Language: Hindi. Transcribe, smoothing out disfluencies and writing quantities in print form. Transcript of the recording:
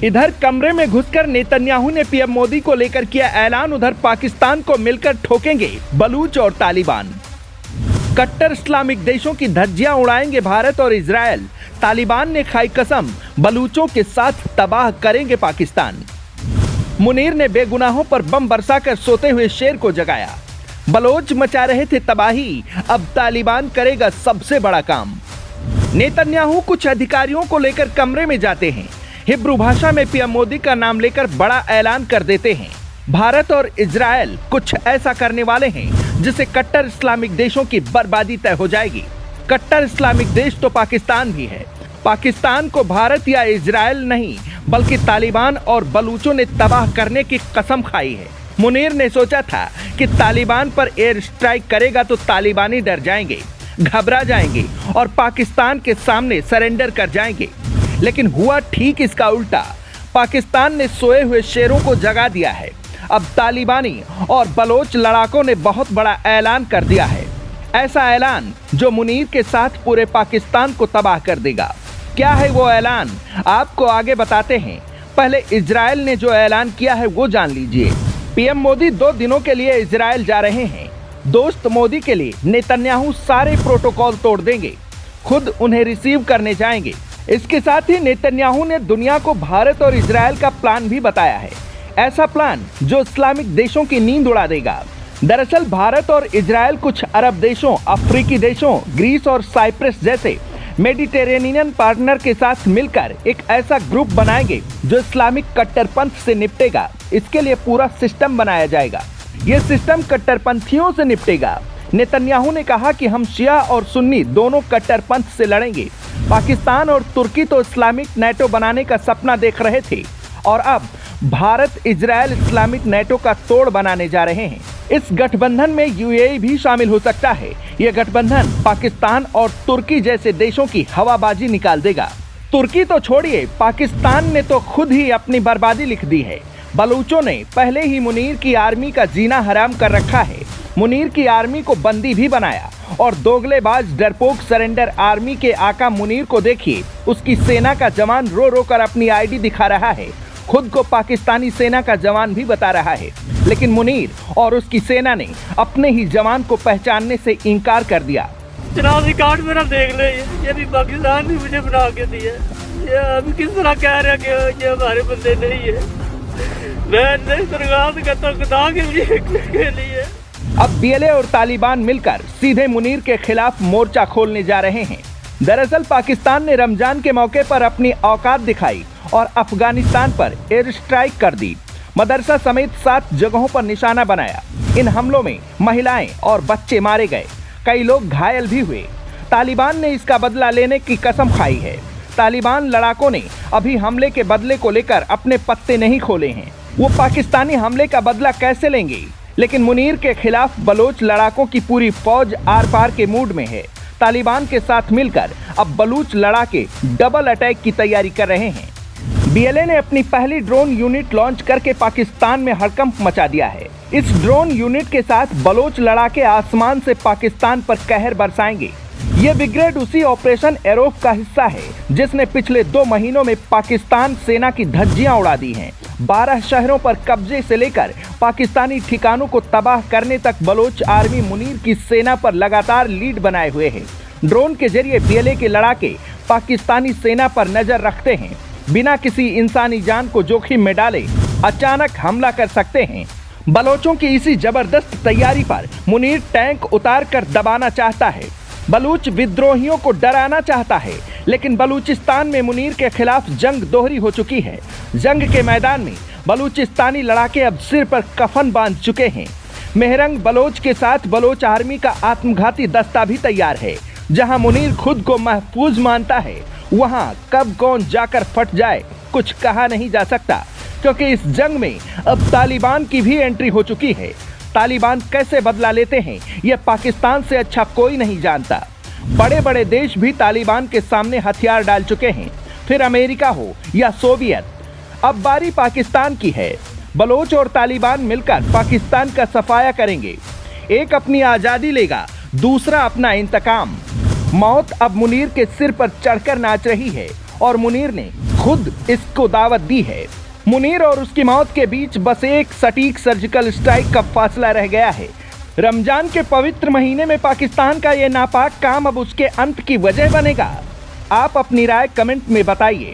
इधर कमरे में घुसकर नेतन्याहू ने पीएम मोदी को लेकर किया ऐलान। उधर पाकिस्तान को मिलकर ठोकेंगे बलूच और तालिबान। कट्टर इस्लामिक देशों की धज्जियां उड़ाएंगे भारत और इजरायल। तालिबान ने खाई कसम, बलूचों के साथ तबाह करेंगे पाकिस्तान। मुनीर ने बेगुनाहों पर बम बरसाकर सोते हुए शेर को जगाया। बलोच मचा रहे थे तबाही, अब तालिबान करेगा सबसे बड़ा काम। नेतन्याहू कुछ अधिकारियों को लेकर कमरे में जाते हैं। हिब्रू भाषा में पीएम मोदी का नाम लेकर बड़ा ऐलान कर देते हैं। भारत और इजरायल कुछ ऐसा करने वाले हैं जिससे कट्टर इस्लामिक देशों की बर्बादी तय हो जाएगी। कट्टर इस्लामिक देश तो पाकिस्तान भी है। पाकिस्तान को भारत या इजरायल नहीं बल्कि तालिबान और बलूचों ने तबाह करने की कसम खाई है। मुनीर ने सोचा था कि तालिबान पर एयर स्ट्राइक करेगा तो तालिबानी डर जाएंगे, घबरा जाएंगे और पाकिस्तान के सामने सरेंडर कर जाएंगे, लेकिन हुआ ठीक इसका उल्टा। पाकिस्तान ने सोए हुए शेरों को जगा दिया है। अब तालिबानी और बलोच लड़ाकों ने बहुत बड़ा ऐलान कर दिया है। ऐसा ऐलान जो मुनीर के साथ पूरे पाकिस्तान को तबाह कर देगा। क्या है वो ऐलान, आपको आगे बताते हैं। पहले इजरायल ने जो ऐलान किया है वो जान लीजिए। पीएम मोदी 2 दिनों के लिए इजरायल जा रहे हैं। दोस्त मोदी के लिए नेतन्याहू सारे प्रोटोकॉल तोड़ देंगे, खुद उन्हें रिसीव करने जाएंगे। इसके साथ ही नेतन्याहू ने दुनिया को भारत और इजरायल का प्लान भी बताया है। ऐसा प्लान जो इस्लामिक देशों की नींद उड़ा देगा। दरअसल भारत और इजरायल कुछ अरब देशों, अफ्रीकी देशों, ग्रीस और साइप्रस जैसे मेडिटेरेनियन पार्टनर के साथ मिलकर एक ऐसा ग्रुप बनाएंगे जो इस्लामिक कट्टरपंथ से निपटेगा। इसके लिए पूरा सिस्टम बनाया जाएगा। ये सिस्टम कट्टरपंथियों से निपटेगा। नेतन्याहू ने कहा कि हम शिया और सुन्नी दोनों कट्टरपंथ से लड़ेंगे। पाकिस्तान और तुर्की तो इस्लामिक नेटो बनाने का सपना देख रहे थे और अब भारत इजरायल इस्लामिक नेटो का तोड़ बनाने जा रहे हैं। इस गठबंधन में यूएई भी शामिल हो सकता है। यह गठबंधन पाकिस्तान और तुर्की जैसे देशों की हवाबाजी निकाल देगा। तुर्की तो छोड़िए, पाकिस्तान ने तो खुद ही अपनी बर्बादी लिख दी है। बलूचों ने पहले ही मुनीर की आर्मी का जीना हराम कर रखा है। मुनीर की आर्मी को बंदी भी बनाया और दोगलेबाज डरपोक सरेंडर आर्मी के आका मुनीर को देखिए। उसकी सेना का जवान रो रो कर अपनी आईडी दिखा रहा है, खुद को पाकिस्तानी सेना का जवान भी बता रहा है। लेकिन मुनीर और उसकी सेना ने अपने ही जवान को पहचानने से इनकार कर दिया। जनाब रिकॉर्ड मेरा देख ले, ये भी पाकिस्तान ने मुझे बना के दिया। ये अभी किस तरह कह रहे हैं कि ये हमारे बंदे नहीं है। मैं नहीं दरगाह करता खुदा के लिए। अब बीएलए और तालिबान मिलकर सीधे मुनीर के खिलाफ मोर्चा खोलने जा रहे हैं। दरअसल पाकिस्तान ने रमजान के मौके पर अपनी औकात दिखाई और अफगानिस्तान पर एयर स्ट्राइक कर दी। मदरसा समेत 7 जगहों पर निशाना बनाया। इन हमलों में महिलाएं और बच्चे मारे गए, कई लोग घायल भी हुए। तालिबान ने इसका बदला लेने की कसम खाई है। तालिबान लड़ाकों ने अभी हमले के बदले को लेकर अपने पत्ते नहीं खोले हैं। वो पाकिस्तानी हमले का बदला कैसे लेंगे, लेकिन मुनीर के खिलाफ बलोच लड़ाकों की पूरी फौज आर पार के मूड में है। तालिबान के साथ मिलकर अब बलूच लड़ाके डबल अटैक की तैयारी कर रहे हैं। बीएलए ने अपनी पहली ड्रोन यूनिट लॉन्च करके पाकिस्तान में हड़कंप मचा दिया है। इस ड्रोन यूनिट के साथ बलोच लड़ाके आसमान से पाकिस्तान पर कहर बरसाएंगे। ये ब्रिगेड उसी ऑपरेशन एरोफ का हिस्सा है जिसने पिछले 2 महीनों में पाकिस्तान सेना की धज्जियां उड़ा दी हैं। 12 शहरों पर कब्जे से लेकर पाकिस्तानी ठिकानों को तबाह करने तक बलोच आर्मी मुनीर की सेना पर लगातार लीड बनाए हुए है। ड्रोन के जरिए बीएलए के लड़ाके पाकिस्तानी सेना पर नजर रखते हैं। बिना किसी इंसानी जान को जोखिम में डाले अचानक हमला कर सकते हैं। बलोचों की इसी जबरदस्त तैयारी पर मुनीर टैंक उतार कर दबाना चाहता है। बलूच विद्रोहियों को डराना चाहता है, लेकिन बलूचिस्तान में मुनीर के खिलाफ जंग दोहरी हो चुकी है। जंग के मैदान में बलूचिस्तानी लड़ाके अब सिर पर कफन बांध चुके हैं। मेहरंग बलोच के साथ बलोच आर्मी का आत्मघाती दस्ता भी तैयार है। जहां मुनीर खुद को महफूज मानता है, वहां कब कौन जाकर फट जाए कुछ कहा नहीं जा सकता, क्योंकि इस जंग में अब तालिबान की भी एंट्री हो चुकी है। तालिबान कैसे बदला लेते हैं यह पाकिस्तान से अच्छा कोई नहीं जानता। बड़े बड़े देश भी तालिबान के सामने हथियार डाल चुके हैं, फिर अमेरिका हो या सोवियत। अब बारी पाकिस्तान की है। बलोच और तालिबान मिलकर पाकिस्तान का सफाया करेंगे। एक अपनी आज़ादी लेगा, दूसरा अपना इंतकाम। मौत अब मुनीर के सिर पर चढ़कर नाच रही है और मुनीर ने खुद इसको दावत दी है। मुनीर और उसकी मौत के बीच बस एक सटीक सर्जिकल स्ट्राइक का फासला रह गया है। रमजान के पवित्र महीने में पाकिस्तान का ये नापाक काम अब उसके अंत की वजह बनेगा। आप अपनी राय कमेंट में बताइए।